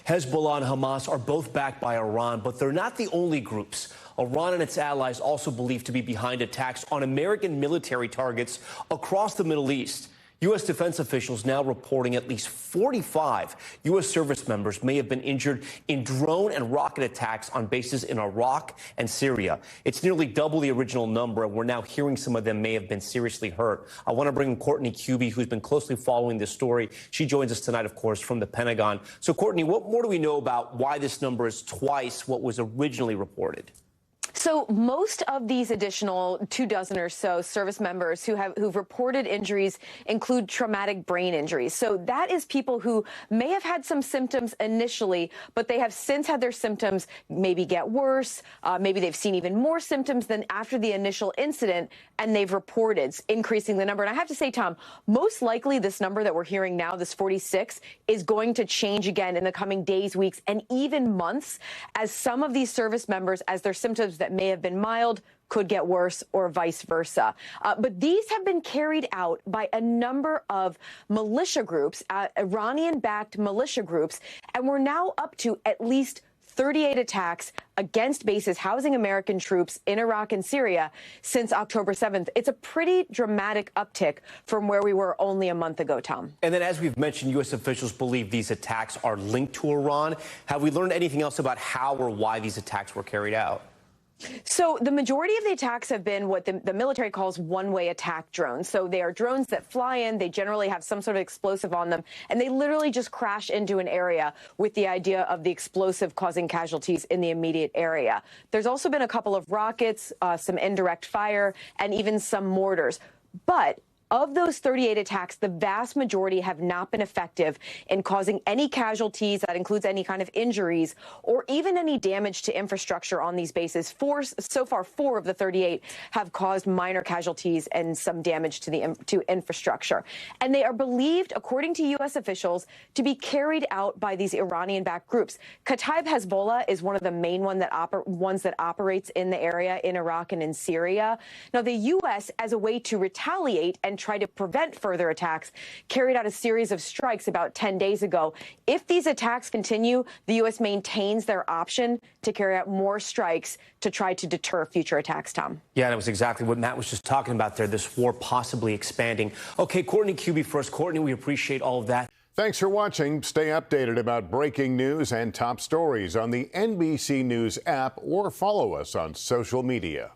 Hezbollah and Hamas are both backed by Iran, but they're not the only groups. Iran and its allies also believed to be behind attacks on American military targets across the Middle East. U.S. defense officials now reporting at least 45 U.S. service members may have been injured in drone and rocket attacks on bases in Iraq and Syria. It's nearly double the original number, and we're now hearing some of them may have been seriously hurt. I want to bring in Courtney Kube, who's been closely following this story. She joins us tonight, of course, from the Pentagon. So, Courtney, what more do we know about why this number is twice what was originally reported? So most of these additional 24 or so service members who've reported injuries include traumatic brain injuries. So that is people who may have had some symptoms initially, but they have since had their symptoms maybe get worse. Maybe they've seen even more symptoms than after the initial incident, and they've reported, increasing the number. And I have to say, Tom, most likely this number that we're hearing now, this 46, is going to change again in the coming days, weeks, and even months, as some of these service members, as their symptoms that may have been mild could get worse, or vice versa. But these have been carried out by a number of militia groups, Iranian-backed militia groups, and we're now up to at least 38 attacks against bases housing American troops in Iraq and Syria since October 7th. It's a pretty dramatic uptick from where we were only a month ago, Tom. And then, as we've mentioned, U.S. officials believe these attacks are linked to Iran. Have we learned anything else about how or why these attacks were carried out? So the majority of the attacks have been what the military calls one-way attack drones. So they are drones that fly in. They generally have some sort of explosive on them, and they literally just crash into an area with the idea of the explosive causing casualties in the immediate area. There's also been a couple of rockets, some indirect fire, and even some mortars. But of those 38 attacks, the vast majority have not been effective in causing any casualties. That includes any kind of injuries or even any damage to infrastructure on these bases. So far, 4 of the 38 have caused minor casualties and some damage to infrastructure. And they are believed, according to U.S. officials, to be carried out by these Iranian-backed groups. Kataib Hezbollah is one of the main ones that operates in the area in Iraq and in Syria. Now, the U.S., as a way to retaliate and try to prevent further attacks, carried out a series of strikes about 10 days ago. If these attacks continue, the U.S. maintains their option to carry out more strikes to try to deter future attacks, Tom. Yeah, that was exactly what Matt was just talking about there, this war possibly expanding. Okay, Courtney Kube first. Courtney, we appreciate all of that. Thanks for watching. Stay updated about breaking news and top stories on the NBC News app or follow us on social media.